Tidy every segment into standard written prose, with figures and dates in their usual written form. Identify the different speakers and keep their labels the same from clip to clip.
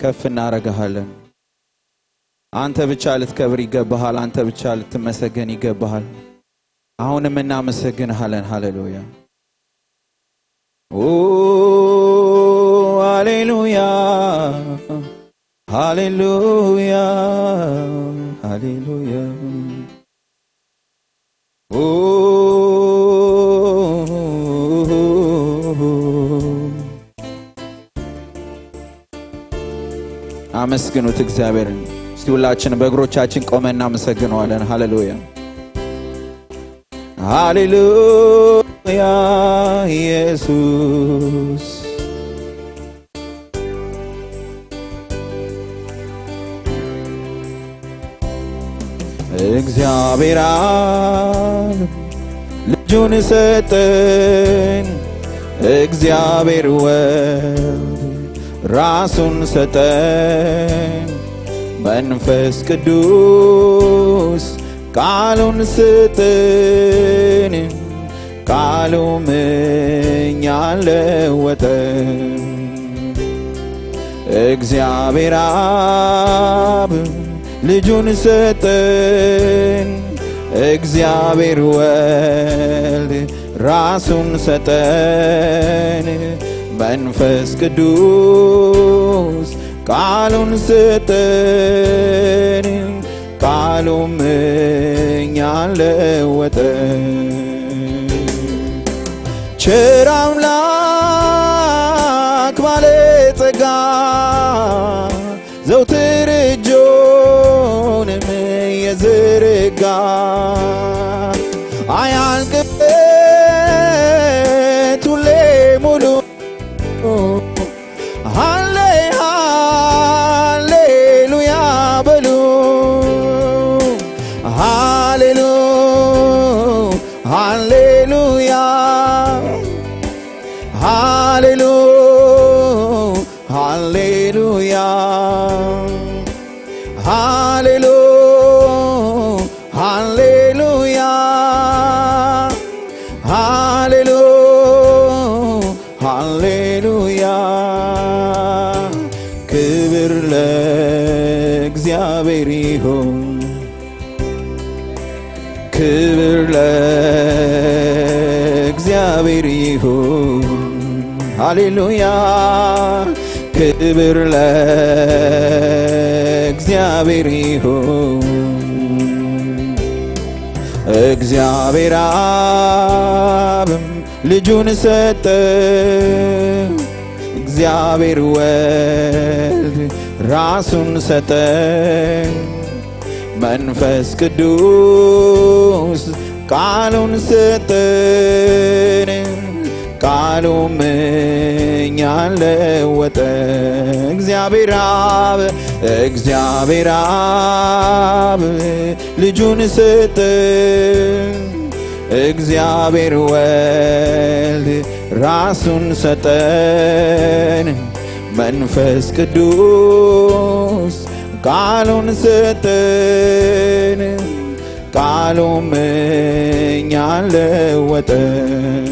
Speaker 1: ከፍ እናረጋለን አንተ ብቻ ልትከብር ይገባሃል አንተ ብቻ ልትመሰገን ይገባሃል አሁንም እናመሰግንሃለን ሃሌሉያ ኦ ሃሌሉያ ሃሌሉያ ሃሌሉያ ኦ አመስግኑት እግዚአብሔርን እስቲ ሁላችን በእግሮቻችን ቆመን እናመሰግነዋለን ሃሌሉያ ሃሌሉያ ኢየሱስ እግዚአብሔር አብ ልጁን ሰጠን እግዚአብሔር ወልድ ራሱን ሰጠን መንፈስ ቅዱስ ቃሉን ሰጠን ቃሉም እኛን ለወጠን እግዚአብሔር አብ ልጁን ሰጠን እግዚአብሔር ወልድ ራሱን ሰጠን መንፈስ ቅዱስ ቃሉን ሰጠን ቃሉም እኛን ለወጠን ቸር አምላክ ባለጸጋ ዘውትር እጁንም የዘረጋ አያልቅበት ሁሌ ሙሉ ሃሌሉያ በሉ ሃሌሉያ ሃሌሉያ ሃሌሉያ ሃሌሉያ ክብር ለእግዚአብሔር ይሁን ክብር ለእግዚአብሔር ይሁን ሃሌሉያ ክብር ለእግዚአብሔር ይሁን እግዚአብሔር አብም ልጁን ሰጠ እግዚአብሔር ወልድ ራሱን ሰጠ መንፈስ ቅዱስ ቃሉን ሰጠን ቃሉም እኛን ለወጠ እግዚአብሔር አብ ልጁን ሰጠ እግዚአብሔር ወልድ ራሱን ሰጠን መንፈስ ቅዱስ ቃሉን ሰጠን ቃሉም እኛን ለወጠን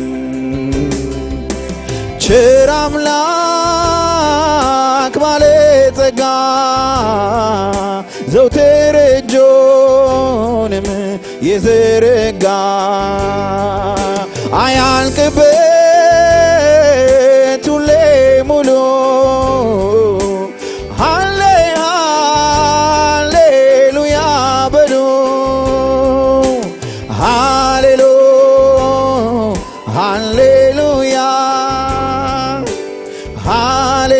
Speaker 1: ቸር አምላክ ባለጸጋ ዘውትር እጁንም የዘረጋ አያልቅበት ሁሌ ሙሉ ሃሌሉያ በሉ ሃሌሉያ ሃሌሉያ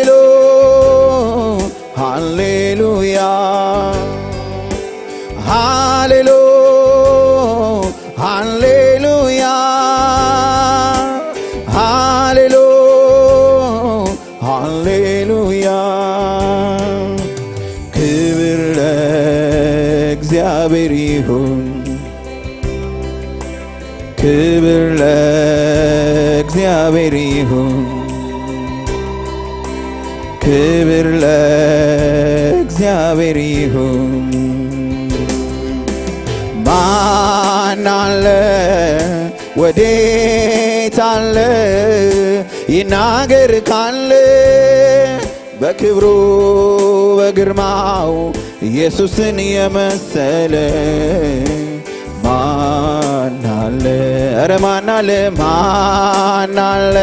Speaker 1: ሃሌሉያ ሃሌሉያ ክብር ለእግዚአብሔር ይሁን ክብር ለእግዚአብሔር ይሁን ክብር ለእግዚአብሔር ይሁን ማን አለ ወዴት አለ ይናገር ካለ በክብሩ በግርማው ኢየሱስን የመሰለ ማን አለ? ኧረ ማን አለ? ማን አለ?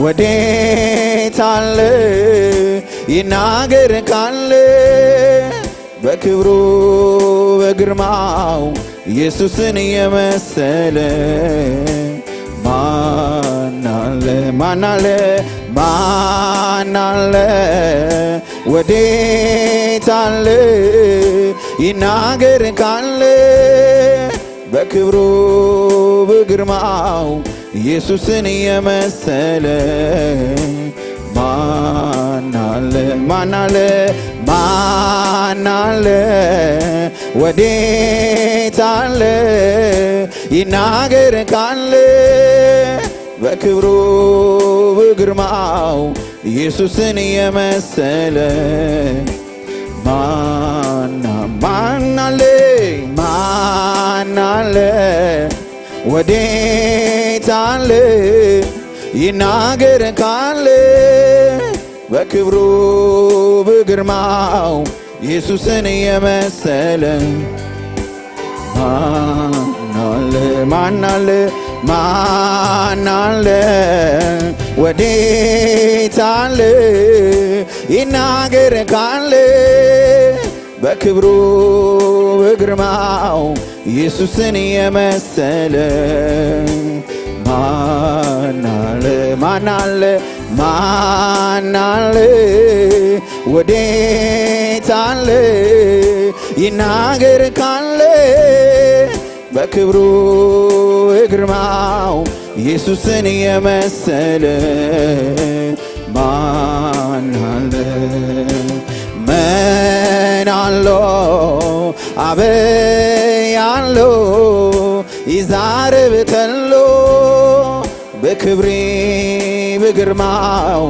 Speaker 1: ወዴት አለ? ይናገር ካለ በክብሩ በግርማው ኢየሱስን የመሰለ ማን አለ? ማን አለ? ማን አለ? ወዴት አለ? ይናገር ካለ በክብሩ በግርማው ኢየሱስን የመሰለ ማን አለ? ማን አለ? ማን አለ? ወዴት አለ? ይናገር ካለ በክብሩ በግርማው ኢየሱስን የመሰለ ማን አለ? ማን አለ? ወዴት አለ? ይናገር ካለ በክብሩ በግርማው ኢየሱስን የመሰለ ማን አለ? ማን አለ? ማን አለ? ወዴት አለ? ይናገር ካለ በክብሩ በግርማው ኢየሱስን የመሰለ ማን አለ? ማን አለ? ማን አለ? ወዴት አለ? ይናገር ካለ በክብሩ በግርማው ኢየሱስን የመሰለ ማን አለ? ምን አለ? አበያሎ ይዛረብ ተሎ በክብሬ በግርማው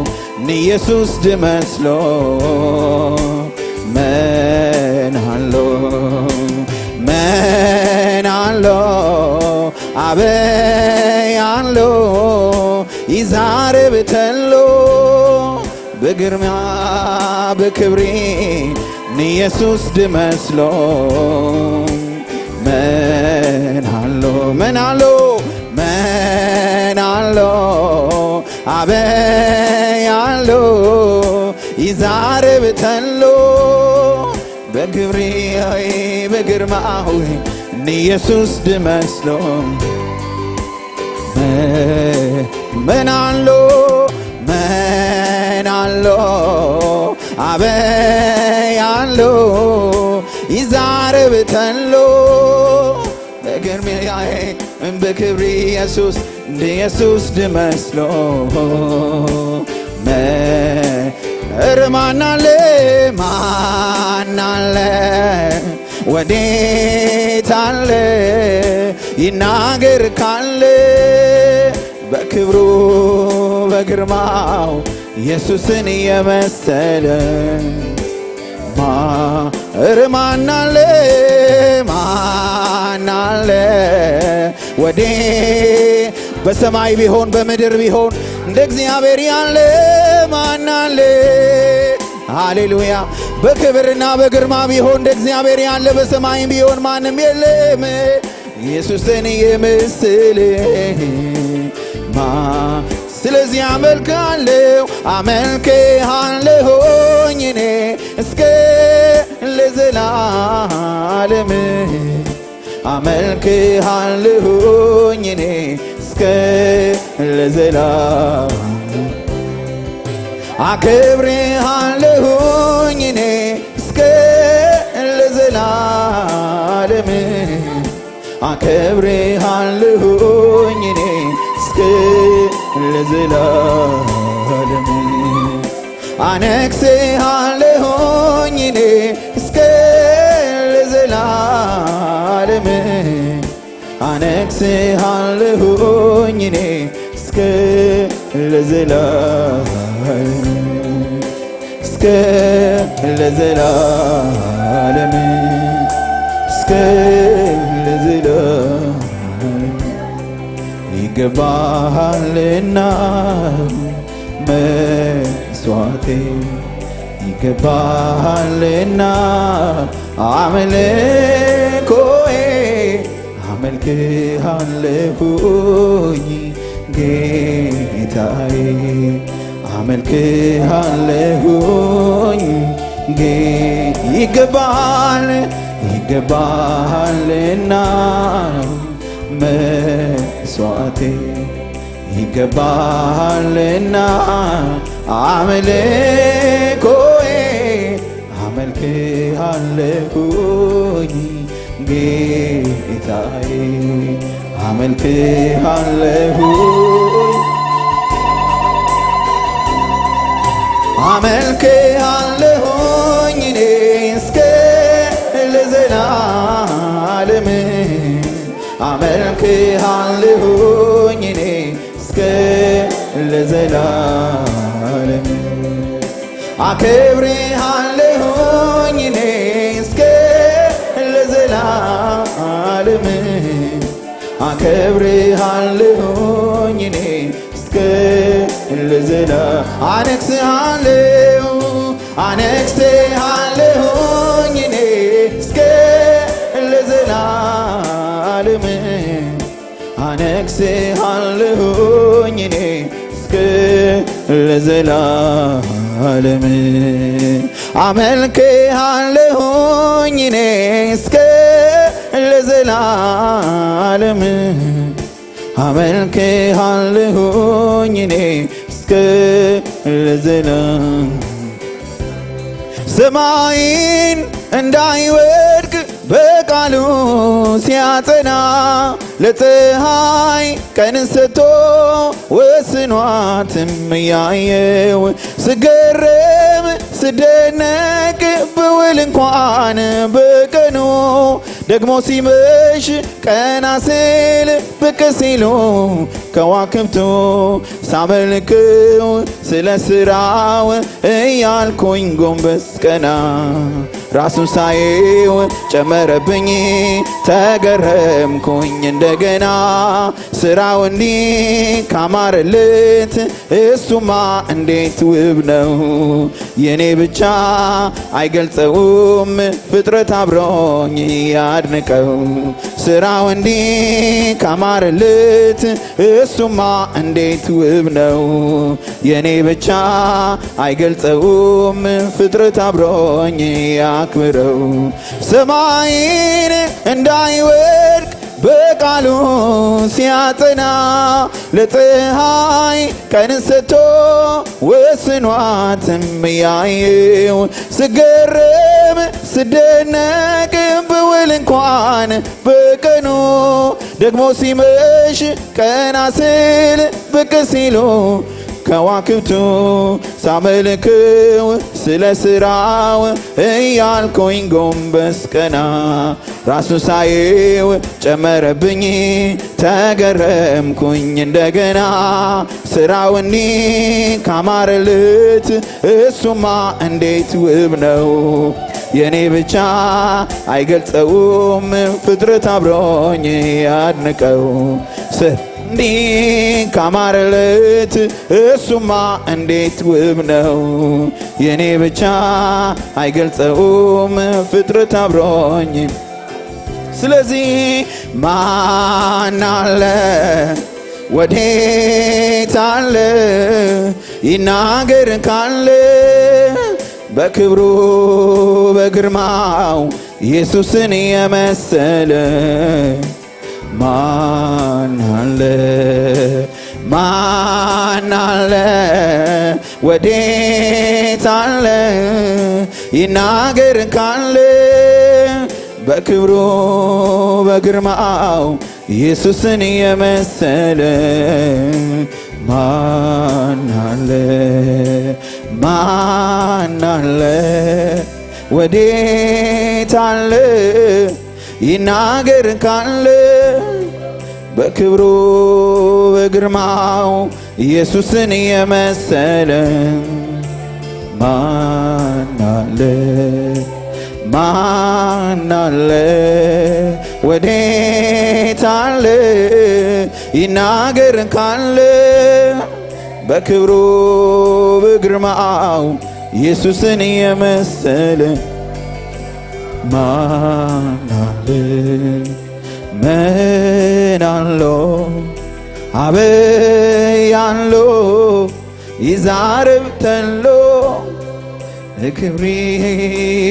Speaker 1: ኢየሱስ ድመስሎ ምን አለ? ምን አለ? አበያሎ ይዛረብ ተሎ በግርማ በክብሬ ኢየሱስ ድመስሎ ምን አለ? ምን አለ? ምን አለ? አበያሎ ይዛረብ ተሎ በክብሬ በግርማው ኢየሱስ ድመስሎ ምን አለ? ምን አለ? አበያሎ ይዛረብ ተሎ በክብሬ ኢየሱስ ኢየሱስ ድመስሎ ማን አለ? ማን አለ? ወዴት አለ? ይናገር ካለ በክብሩ በግርማው ኢየሱስን የመሰለ ማን አለ? ማን አለ? ወዴ በሰማይ ቢሆን በምድር ቢሆን እንደ እግዚአብሔር ያለ ማን አለ? ሃሌሉያ። በክብርና በግርማ ቢሆን እንደ እግዚአብሔር ያለ በሰማይም ቢሆን ማንም የለም ኢየሱስን የመሰለ ስለዚህ አመልካለሁ አመልክሃለሁኝ እኔ እስከ ለዘላለም አመልክሃለሁኝ እኔ እስከ ለዘላለም አከብርሃለሁኝ እኔ እስከ ለዘላለም አከብርሃለሁኝ እኔ እስከ ለዘላለም አነግሥሃለሁኝ እኔ እስከ ለዘላለም አነግሥሃለሁኝ እኔ እስከ ለዘላለም እስከ ለዘላለም እስከ ለዘላለም ይገባሃልና መስዋዕቴ ይገባሃልና አምልኮዬ አመልክሃለሁኝ ጌታዬ አመልክሃለሁኝ ይገባሃልና መስዋዕቴ ይገባሃልና አምልኮዬ አመልክሃለሁኝ ጌታዬ አመልክሃለሁኝ አመልክሃለሁኝ እኔ እስከ ለዘላለም አመልክሃለሁኝ እኔ እስከ ለዘላለም አከብርሃለሁኝ እኔ እስከ ለዘላለም አከብርሃለሁኝ እኔ እስከ ለዘላለም አነግሥሃለሁኝ እኔ እስከ ለዘላለም አነግሥሃለሁኝ እኔ እስከ ለዘላለም አመልክሃለሁኝ እኔ እስከ ለዘላለም አመልክሃለሁኝ እኔ እስከ ለዘላለም ሰማይን እንዳይወድቅ በቃሉ ሲያጸና ለፀሐይ ቀንን ሰጥቶ ወስኗትም እያየው ስገረም ስደነቅ ብውል እንኳን በቀኑ ደግሞ ሲመሽ ቀና ስል ብቅ ሲሉ ከዋክብቱ ሳመልከው ስለ ሥራው እያልኩኝ ጎንበስ ቀና ራሱን ሳየው ጨመረብኝ ተገረምኩኝ እንደገና ሥራው እንዲህ ካማረለት እሱማ እንዴት ውብ ነው የኔ ብቻ አይገልጸውም ፍጥረት አብሮኝ ያድንቀው ሥራው እንዲህ ካማረለት እሱማ እንዴት ውብ ነው የኔ ብቻ አይገልጸውም ፍጥረት አብሮኝ ያክብረው ሰማይን እንዳይወድቅ በቃሉ ሲያጸና ለፀሐይ ቀንን ሰጥቶ ወስኗትም እያየው ስገረም ስደነቅ ብውል እንኳን በቀኑ ደግሞ ሲመሽ ቀና ስል ብቅ ሲሉ ከዋክብቱ ሳመልከው ስለ ሥራው እያልኩኝ ጎንበስ ቀና ራሱን ሳየው ጨመረብኝ ተገረምኩኝ እንደገና ሥራው እንዲህ ካማረለት እሱማ እንዴት ውብ ነው የኔ ብቻ አይገልጸውም ፍጥረት አብሮኝ ያድንቀው እንዲህ ካማረለት እሱማ እንዴት ውብ ነው የኔ ብቻ አይገልጸውም ፍጥረት አብሮኝ ስለዚህ ማን አለ ወዴት አለ ይናገር ካለ በክብሩ በግርማው ኢየሱስን የመሰለ ማን አለ ማን አለ ወዴት አለ ይናገር ካለ በክብሩ በግርማው ኢየሱስን የመሰለ ማን አለ ማን አለ ወዴት አለ ይናገር ካለ በክብሩ በግርማው ኢየሱስን የመሰለ ማን አለ ማን አለ ወዴት አለ ይናገር ካለ በክብሩ በግርማው ኢየሱስን የመሰለ ማን አለ? ምን አለው? አበያሎ ይዛረብ ተሎ ክብሪ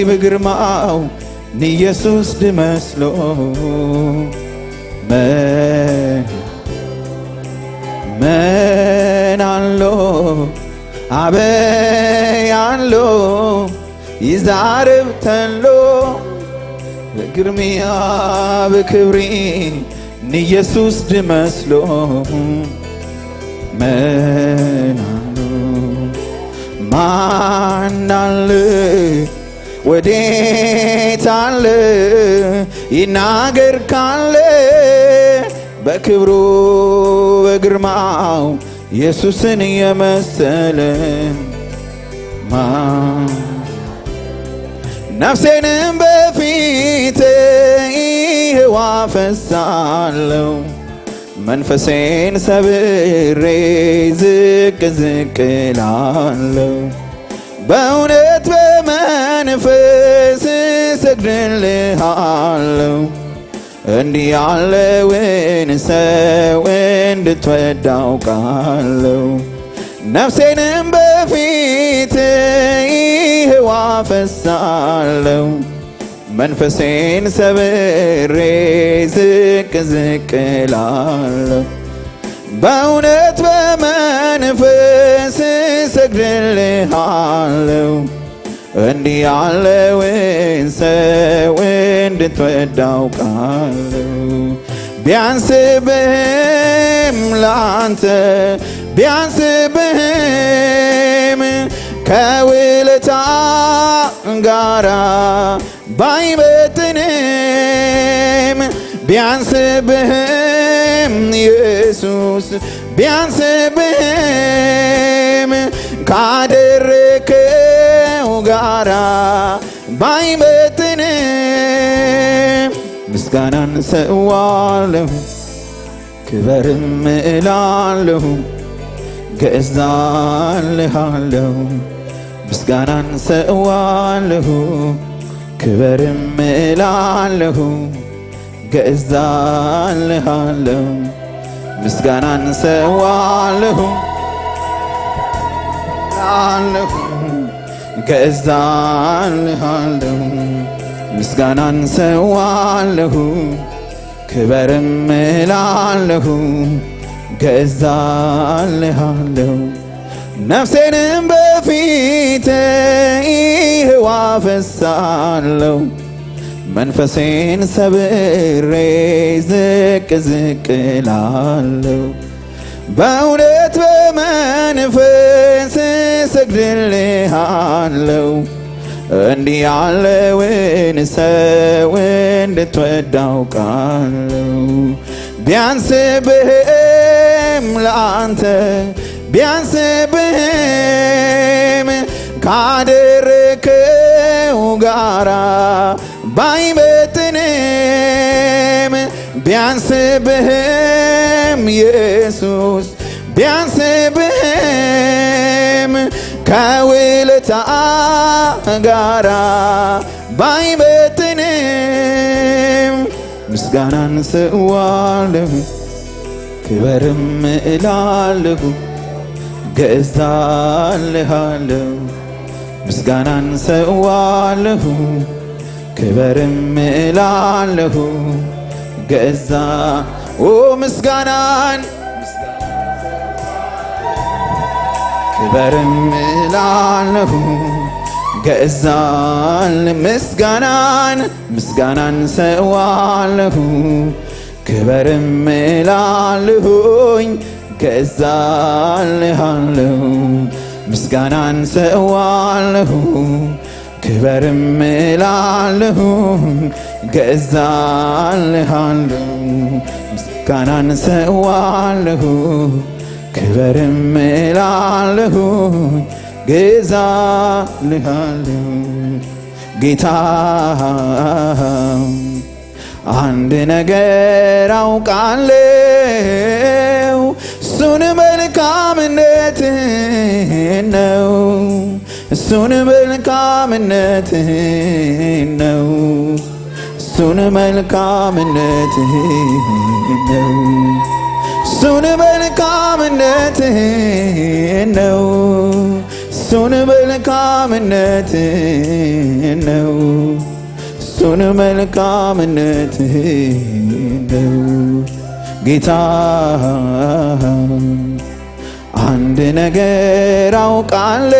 Speaker 1: በግርማው ኢየሱስ ድመስሎ ምን አለው? አበያሎ ይዛረብ ተሎ በግርሚያ በክብሪ ኢየሱስ ድመስሎ ማን አለ? ወዴት አለ? ይናገር ካለ በክብሩ በግርማው ኢየሱስን የመሰለ ነፍሴንም በፊት ይህዋ ፈሳለው መንፈሴን ሰብሬ ዝቅ ዝቅ ላለው በእውነት በመንፈስ ሰግድልሃለው እንዲህ ያለውን ሰው እንድትወድ አውቃለው ነፍሴንም በፊት ይህዋ ፈሳለው መንፈሴን ሰብሬ ዝቅ ዝቅ ላለው በእውነት በመንፈስ ሰግድልሃለው እንዲህ ያለውን ሰው እንድትወድ አውቃለው ቢያንስብህም ላንተ ቢያንስብህም ከውለታ ጋራ ባይመጥንም ቢያንስብህም ኢየሱስ ቢያንስብህም ካደረከው ጋራ ባይመጥንም ምስጋናን ሰዋለሁ ክበርም እላለሁ ገዛልሃለሁ ምስጋናን ሰዋለሁ ክበርም እላለሁ ገዛልሃለሁ ምስጋናን ሰዋለሁ ገዛልሃለሁ ምስጋናን ሰዋለሁ ክበርም እላለሁ ገዛልሃለሁ ነፍሴንም በፊት ይህዋ ፈሳለው መንፈሴን ሰብሬ ዝቅ ዝቅ ላለው በእውነት በመንፈስ ሰግድልሃለው እንዲህ ያለውን ሰው እንድትወድ አውቃለው ቢያንስብህም ለአንተ ቢያንስብህም ካደረከው ጋራ ባይመጥንም ቢያንስብህም ኢየሱስ ቢያንስብህም ከውለታ ጋራ ባይመጥንም ምስጋናን ሰዋለሁ ክበርም እላለሁ ገዛልሃለሁ ምስጋናን ሰዋለሁ ክበርም እላለሁ ገዛ ምስጋናን ክበርም እላለሁ ገዛል ምስጋናን ሰዋለሁ ክበርም እላለሁኝ ገዛልሃለሁ ምስጋናን ሰዋለሁ ክበርም እላለሁ ገዛልሃለሁ ምስጋናን ሰዋለሁ ክበርም እላለሁ ገዛልሃለሁ ጌታ አንድ ነገር አውቃለሁ እሱን እሱን መልካምነትህን ነው እሱን መልካምነትህን ነው እሱን መልካምነትህን ነው እሱን መልካምነትህን ነው እሱን መልካምነትህን ነው እሱን መልካምነትህን ነው ጌታ አንድ ነገር አውቃለሁ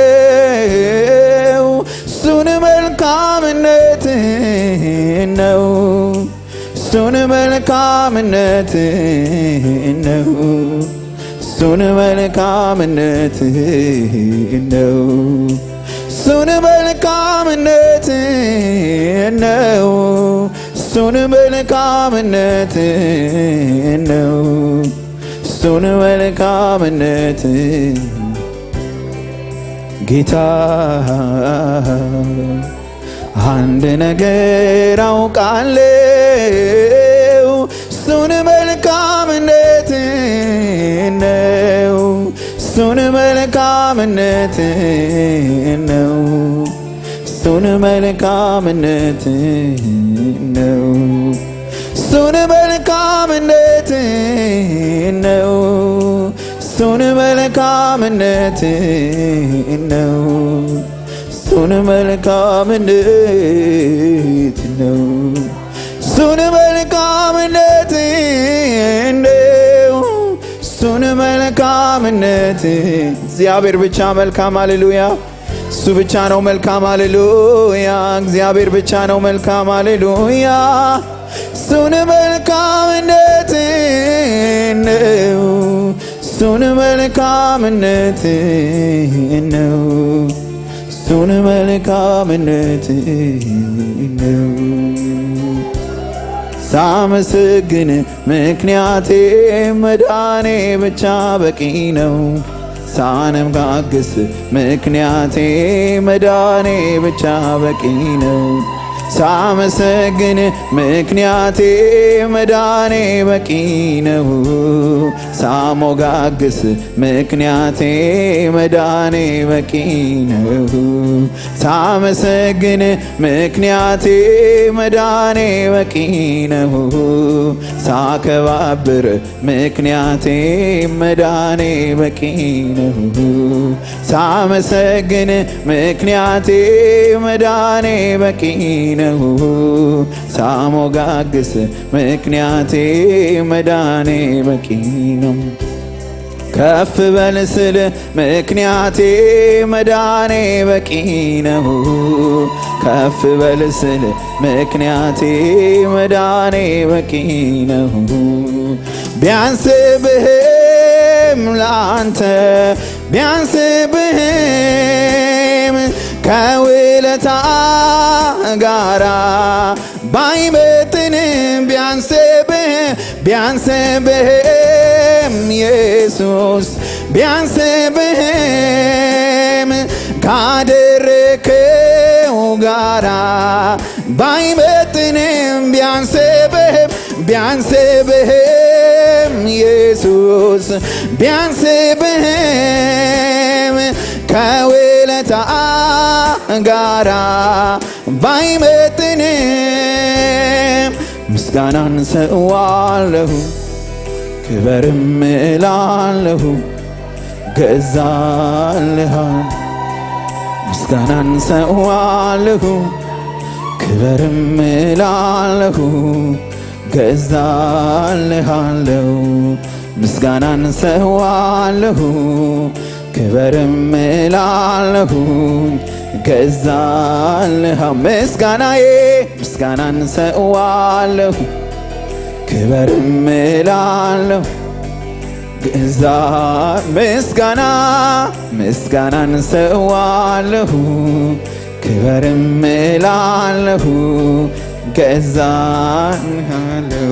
Speaker 1: እሱን መልካምነትህን ነው እሱን መልካምነትህን ነው እሱን መልካምነትህን ነው እሱን መልካምነትህን ነው እሱን መልካምነትህን ነው እሱን መልካምነትህን ጌታ አንድ ነገር አውቃለሁ እሱን መልካምነትህን ነው እሱን መልካምነትህን ነው እሱን መልካምነትህን ነው እሱን መልካምነትህን ነው እሱን መልካምነትህን ነው እሱን መልካምነትህን ነው እሱን መልካምነትህን ነው እሱን መልካምነትህን እግዚአብሔር ብቻ መልካም ሃሌሉያ እሱ ብቻ ነው መልካም ሃሌሉያ እግዚአብሔር ብቻ ነው መልካም ሃሌሉያ እሱን መልካምነትህን ነው እሱን መልካምነትህን ነው እሱን መልካምነትህን ነው ሳመሰግን ምክንያቴ መዳኔ ብቻ በቂ ነው ሳነምጋግስ ምክንያቴ መዳኔ ብቻ በቂ ነው ሳመሰግን ምክንያቴ መዳኔ በቂ ነው ሳሞጋግስ ምክንያቴ መዳኔ በቂ ነው ሳመሰግን ምክንያቴ መዳኔ በቂ ነው ሳከባብር ምክንያቴ መዳኔ በቂ ነው ሳመሰግን ምክንያቴ መዳኔ በቂ ነው ሳሞጋግስ ምክንያቴ መዳኔ በቂ ነው ከፍ በል ስል ምክንያቴ መዳኔ በቂ ነው ከፍ በል ስል ምክንያቴ መዳኔ በቂ ነው ቢያንስብህም ላንተ ቢያንስብህም ከውለታ ጋራ ባይመጥንም ቢያንስብህም ኢየሱስ ቢያንስብህም ካደረከው ጋራ ባይመጥንም ቢያንስብህም ኢየሱስ ቢያንስብህም ከውለታ ጋራ ባይመጥንም ምስጋናን ሰዋለሁ ክበርም እላለሁ ገዛልሃል ምስጋናን ሰዋለሁ ክበርም እላለሁ ገዛልሃለሁ ምስጋናን ሰዋለሁ ክበርም እላለሁ ገዛልሃ ምስጋናዬ ምስጋናን ሰዋለሁ ክበርም እላለሁ ገዛ ምስጋናን ሰዋለሁ ክበርም እላለሁ ገዛልሃለሁ